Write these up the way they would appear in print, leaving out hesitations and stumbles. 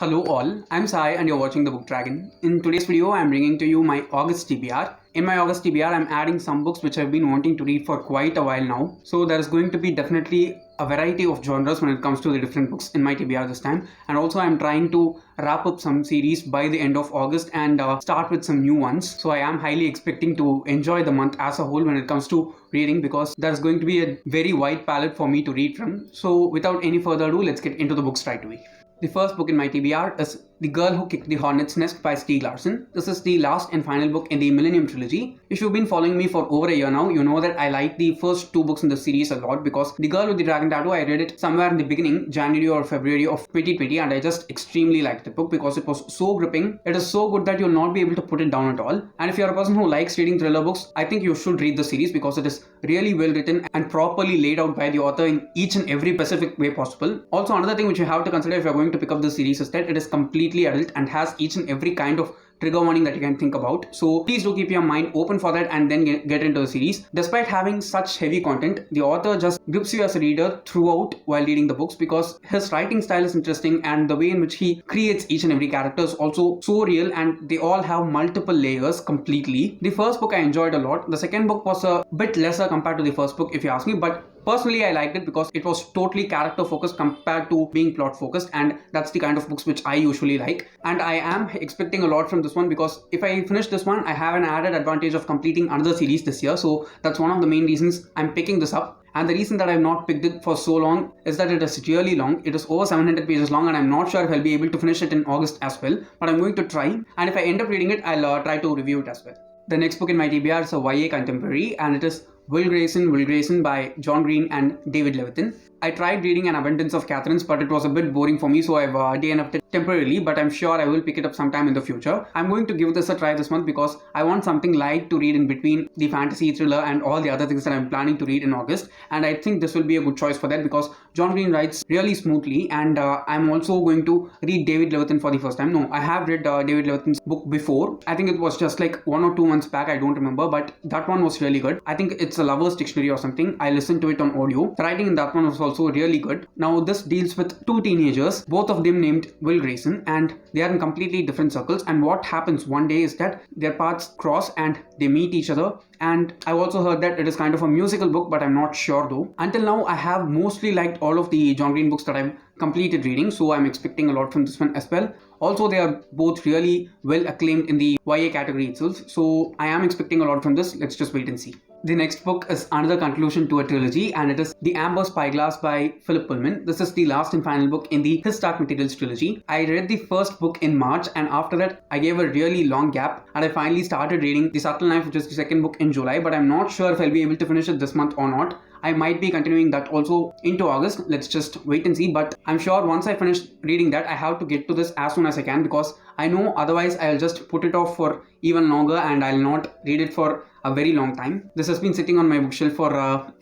Hello all, I'm Sai and you're watching The Book Dragon. In today's video, I'm bringing to you my August TBR. In my August TBR, I'm adding some books which I've been wanting to read for quite a while now. So there is going to be definitely a variety of genres when it comes to the different books in my TBR this time. And also I'm trying to wrap up some series by the end of August and start with some new ones. So I am highly expecting to enjoy the month as a whole when it comes to reading because there's going to be a very wide palette for me to read from. So without any further ado, let's get into the books right away. The first book in my TBR is The Girl Who Kicked the Hornet's Nest by Stieg Larsson. This is the last and final book in the Millennium Trilogy. If you've been following me for over a year now, you know that I like the first two books in the series a lot because The Girl with the Dragon Tattoo, I read it somewhere in the beginning, January or February of 2020, and I just extremely liked the book because it was so gripping. It is so good that you'll not be able to put it down at all. And if you're a person who likes reading thriller books, I think you should read the series because it is really well written and properly laid out by the author in each and every specific way possible. Also, another thing which you have to consider if you're going to pick up the series is that it is completely adult and has each and every kind of trigger warning that you can think about. So please do keep your mind open for that and then get into the series. Despite having such heavy content, the author just grips you as a reader throughout while reading the books because his writing style is interesting and the way in which he creates each and every character is also so real and they all have multiple layers completely. The first book I enjoyed a lot. The second book was a bit lesser compared to the first book if you ask me, but personally, I liked it because it was totally character focused compared to being plot focused, and that's the kind of books which I usually like. And I am expecting a lot from this one because if I finish this one, I have an added advantage of completing another series this year. So that's one of the main reasons I'm picking this up. And the reason that I've not picked it for so long is that it is really long. It is over 700 pages long and I'm not sure if I'll be able to finish it in August as well. But I'm going to try. And if I end up reading it, I'll try to review it as well. The next book in my TBR is a YA contemporary and it is Will Grayson by John Green and David Levithan. I tried reading An Abundance of Catherines, but it was a bit boring for me, so I've DNF'd it temporarily, but I'm sure I will pick it up sometime in the future. I'm going to give this a try this month because I want something light to read in between the fantasy, thriller and all the other things that I'm planning to read in August, and I think this will be a good choice for that because John Green writes really smoothly and I'm also going to read David Levithan for the first time. No, I have read David Levithan's book before. I think it was just like 1 or 2 months back, I don't remember, but that one was really good. I think it's a lover's dictionary or something. I listened to it on audio. The writing in that one was also really good. Now this deals with two teenagers, both of them named Will Grayson, and they are in completely different circles, and what happens one day is that their paths cross and they meet each other. And I've also heard that it is kind of a musical book, but I'm not sure though. Until now, I have mostly liked all of the John Green books that I've completed reading, so I'm expecting a lot from this one as well. Also, they are both really well acclaimed in the YA category itself, so I am expecting a lot from this. Let's just wait and see. The next book is another conclusion to a trilogy and it is The Amber Spyglass by Philip Pullman. This is the last and final book in the His Dark Materials trilogy. I read the first book in March and after that I gave a really long gap and I finally started reading The Subtle Knife, which is the second book, in July, but I'm not sure if I'll be able to finish it this month or not. I might be continuing that also into August. Let's just wait and see, but I'm sure once I finish reading that I have to get to this as soon as I can because I know otherwise I'll just put it off for even longer and I'll not read it for a very long time. This has been sitting on my bookshelf for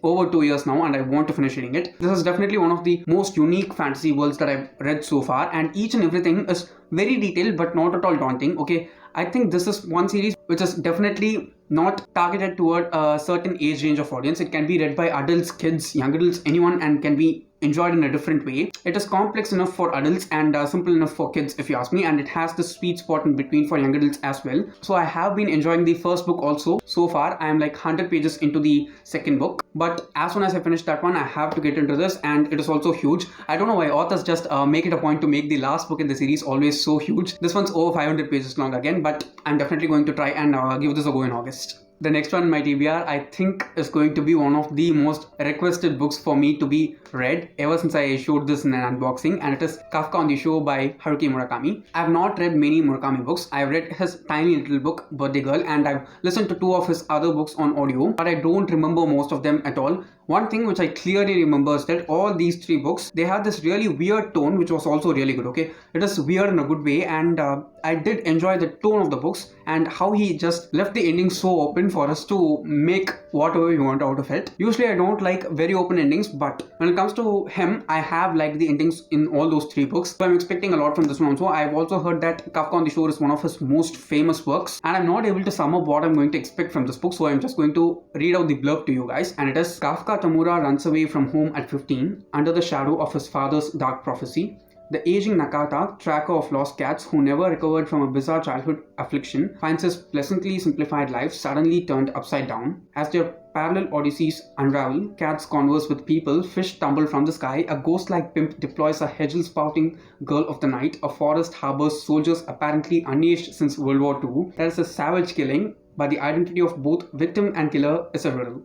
over 2 years now and I want to finish reading it. This is definitely one of the most unique fantasy worlds that I've read so far, and each and everything is very detailed but not at all daunting. Okay, I think this is one series which is definitely not targeted toward a certain age range of audience. It can be read by adults, kids, young adults, anyone, and can be enjoyed in a different way. It is complex enough for adults and simple enough for kids if you ask me, and it has the sweet spot in between for young adults as well. So I have been enjoying the first book also. So far I am like 100 pages into the second book, but as soon as I finish that one I have to get into this, and it is also huge. I don't know why authors just make it a point to make the last book in the series always so huge. This one's over 500 pages long again, but I'm definitely going to try and give this a go in August. The next one in my TBR I think is going to be one of the most requested books for me to be read ever since I showed this in an unboxing, and it is Kafka on the Shore by Haruki Murakami. I have not read many Murakami books. I have read his tiny little book Birthday Girl and I've listened to 2 of his other books on audio, but I don't remember most of them at all. One thing which I clearly remember is that all these 3 books, they have this really weird tone which was also really good. Okay, it is weird in a good way, and I did enjoy the tone of the books and how he just left the ending so open for us to make whatever we want out of it. Usually I don't like very open endings, but when it comes to him, I have liked the endings in all those 3 books, so I'm expecting a lot from this one also. I've also heard that Kafka on the Shore is one of his most famous works, and I'm not able to sum up what I'm going to expect from this book, so I'm just going to read out the blurb to you guys. And it is: Kafka Tamura runs away from home at 15 under the shadow of his father's dark prophecy. The aging Nakata, tracker of lost cats who never recovered from a bizarre childhood affliction, finds his pleasantly simplified life suddenly turned upside down. As their parallel odysseys unravel, cats converse with people, fish tumble from the sky, a ghost-like pimp deploys a hedgel-spouting girl of the night, a forest harbors soldiers apparently unaged since World War II. There is a savage killing, but the identity of both victim and killer is a riddle.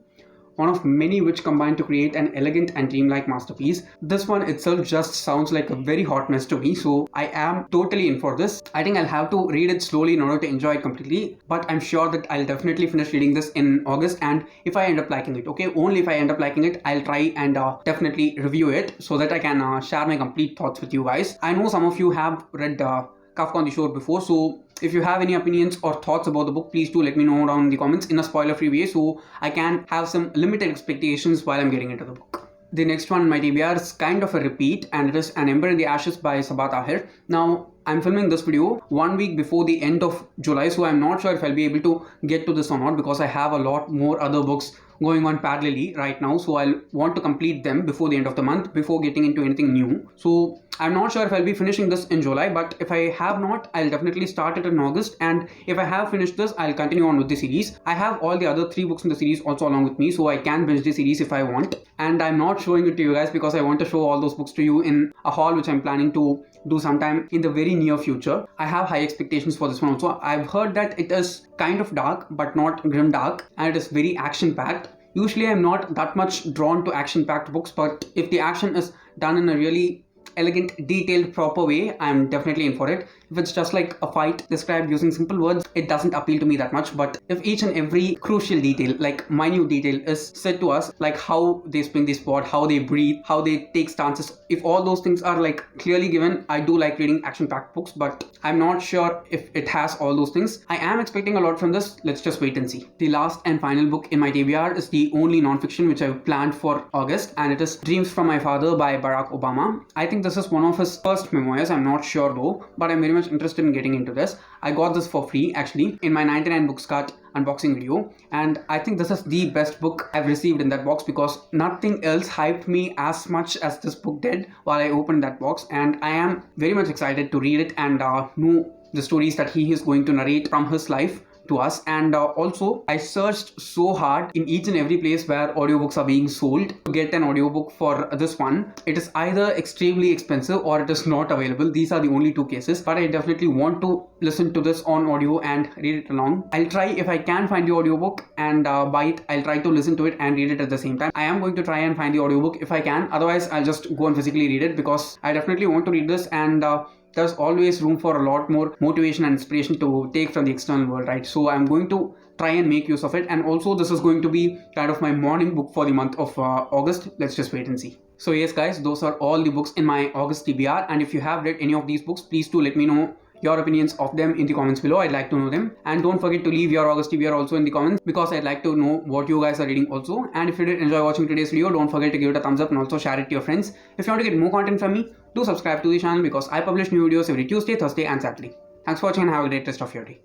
One of many which combine to create an elegant and dreamlike masterpiece. This one itself just sounds like a very hot mess to me, so I am totally in for this. I think I'll have to read it slowly in order to enjoy it completely, but I'm sure that I'll definitely finish reading this in August, and if I end up liking it, okay, only if I end up liking it, I'll try and definitely review it so that I can share my complete thoughts with you guys. I know some of you have read Kafka on the Shore before, so if you have any opinions or thoughts about the book, please do let me know down in the comments in a spoiler-free way so I can have some limited expectations while I'm getting into the book. The next one, my TBR, is kind of a repeat, and it is An Ember in the Ashes by Sabaa Tahir. Now, I'm filming this video 1 week before the end of July, so I'm not sure if I'll be able to get to this or not because I have a lot more other books going on parallelly right now, so I'll want to complete them before the end of the month before getting into anything new. So I'm not sure if I'll be finishing this in July, but if I have not, I'll definitely start it in August, and if I have finished this, I'll continue on with the series. I have all the other 3 books in the series also along with me, so I can binge the series if I want, and I'm not showing it to you guys because I want to show all those books to you in a haul which I'm planning to do sometime in the very near future. I have high expectations for this one also. I've heard that it is kind of dark but not grim dark, and it is very action packed. Usually I'm not that much drawn to action packed books, but if the action is done in a really elegant, detailed, proper way, I'm definitely in for it. If it's just like a fight described using simple words, it doesn't appeal to me that much. But if each and every crucial detail, like minute detail, is said to us, like how they spin the spot, how they breathe, how they take stances, if all those things are like clearly given, I do like reading action-packed books, but I'm not sure if it has all those things. I am expecting a lot from this. Let's just wait and see. The last and final book in my TBR is the only non-fiction which I've planned for August, and it is Dreams from My Father by Barack Obama. I think this is one of his first memoirs. I'm not sure though, but I'm very much interested in getting into this. I got this for free actually in my 99 Books Cart unboxing video, and I think this is the best book I've received in that box because nothing else hyped me as much as this book did while I opened that box, and I am very much excited to read it and know the stories that he is going to narrate from his life to us. And also I searched so hard in each and every place where audiobooks are being sold to get an audiobook for this one. It is either extremely expensive or it is not available. These are the only 2 cases, but I definitely want to listen to this on audio and read it along. I'll try, if I can find the audiobook and buy it, I'll try to listen to it and read it at the same time. I am going to try and find the audiobook if I can, otherwise I'll just go and physically read it because I definitely want to read this, and there's always room for a lot more motivation and inspiration to take from the external world, right? So I'm going to try and make use of it, and also this is going to be kind of my morning book for the month of August. Let's just wait and see. So yes guys, those are all the books in my August TBR, and if you have read any of these books, please do let me know your opinions of them in the comments below. I'd like to know them, and don't forget to leave your August TBR also in the comments because I'd like to know what you guys are reading also. And if you did enjoy watching today's video, don't forget to give it a thumbs up and also share it to your friends. If you want to get more content from me, do subscribe to the channel because I publish new videos every Tuesday, Thursday and Saturday. Thanks for watching and have a great rest of your day.